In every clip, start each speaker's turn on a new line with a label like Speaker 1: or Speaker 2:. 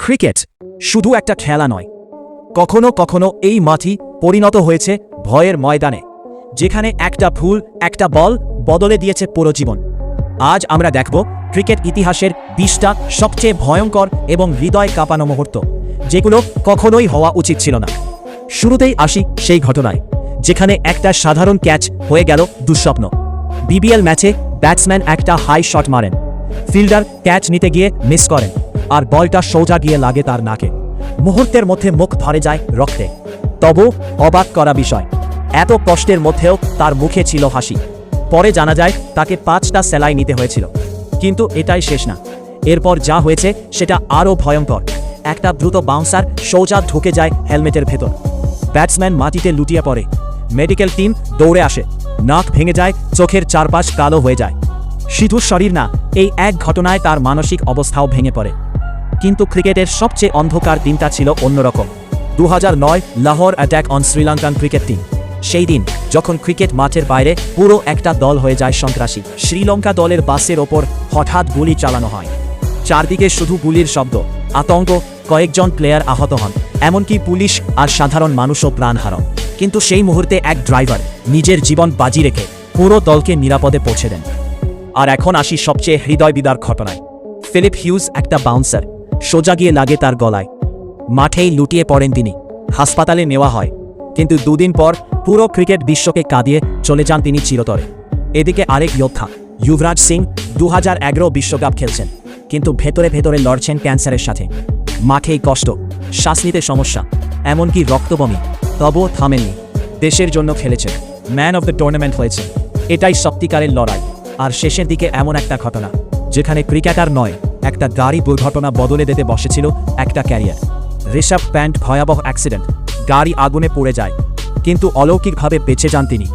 Speaker 1: Cricket শুধু একটা খেলা নয়, কখনো কখনো এই মাঠই পরিণত হয়েছে ভয়ের ময়দানে, যেখানে একটা ভুল, একটা বল বদলে দিয়েছে পুরো জীবন। আজ আমরা দেখব ক্রিকেট ইতিহাসের 20টা সবচেয়ে ভয়ঙ্কর এবং হৃদয় কাঁপানো মুহূর্ত, যেগুলো কখনোই হওয়া উচিত ছিল না। শুরুতেই আসি সেই ঘটনায়, যেখানে একটা সাধারণ ক্যাচ হয়ে গেল দুঃস্বপ্ন। বিবিএল ম্যাচে ব্যাটসম্যান একটা হাই শট মারেন, ফিল্ডার ক্যাচ নিতে গিয়ে মিস করেন, আর বলটা সোজা গিয়ে লাগে তার নাকে। মুহূর্তের মধ্যে মুখ ভরে যায় রক্তে। তবু অবাক করা বিষয়, এত কষ্টের মধ্যেও তার মুখে ছিল হাসি। পরে জানা যায় তাকে 5টা সেলাই নিতে হয়েছিল। কিন্তু এটাই শেষ না, এরপর যা হয়েছে সেটা আরও ভয়ঙ্কর। একটা দ্রুত বাউন্সার সোজা ঢুকে যায় হেলমেটের ভেতর। ব্যাটসম্যান মাটিতে লুটিয়ে পড়ে, মেডিকেল টিম দৌড়ে আসে, নাক ভেঙে যায়, চোখের চারপাশ কালো হয়ে যায়। শুধু শরীর না, এই এক ঘটনায় তার মানসিক অবস্থাও ভেঙে পড়ে। কিন্তু ক্রিকেটের সবচেয়ে অন্ধকার দিনটা ছিল অন্যরকম। 2009 Lahore attack on Sri Lankan cricket team. সেই দিন যখন ক্রিকেট মাঠের বাইরে পুরো একটা দল হয়ে যায় সন্ত্রাসী। শ্রীলঙ্কা দলের বাসের ওপর হঠাৎ গুলি চালানো হয়। চারদিকে শুধু গুলির শব্দ, আতঙ্ক, কয়েকজন প্লেয়ার আহত হন, এমনকি পুলিশ আর সাধারণ মানুষও প্রাণ হারান। কিন্তু সেই মুহূর্তে এক ড্রাইভার নিজের জীবন বাজি রেখে পুরো দলকে নিরাপদে পৌঁছে দেন। আর এখন আসি সবচেয়ে হৃদয় বিদারক ঘটনায়। ফিলিপ হিউজ, একটা বাউন্সার, সোজা গিয়ে লাগে তার গলায়। মাঠেই লুটিয়ে পড়েন তিনি। হাসপাতালে নেওয়া হয়, কিন্তু দুদিন পর পুরো ক্রিকেট বিশ্বকে কাঁদিয়ে চলে যান তিনি চিরতরে। এদিকে আরেক যোদ্ধা যুবরাজ সিং 2011 বিশ্বকাপ খেলছেন, কিন্তু ভেতরে ভেতরে লড়ছেন ক্যান্সারের সাথে। মাঠেই কষ্ট, শ্বাস নিতে সমস্যা, এমনকি রক্তবমি, তবুও থামেননি। দেশের জন্য খেলেছেন, ম্যান অফ দ্য টুর্নামেন্ট হয়েছে। এটাই সত্যিকারের লড়াই। আর শেষের দিকে এমন একটা ঘটনা, যেখানে ক্রিকেটার নয়, একটা গাড়ি দুর্ঘটনা বদলে দিতে বসেছিল একটা ক্যারিয়ার। ঋষভ প্যান্ট ভয়াবহ অ্যাক্সিডেন্ট, গাড়ি আগুনে পড়ে যায়, কিন্তু অলৌকিকভাবে বেঁচে যান তিনি।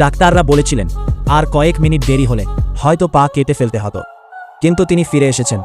Speaker 1: ডাক্তাররা বলেছিলেন আর কয়েক মিনিট দেরি হলে হয়তো পা কেটে ফেলতে হতো, কিন্তু তিনি ফিরে এসেছেন।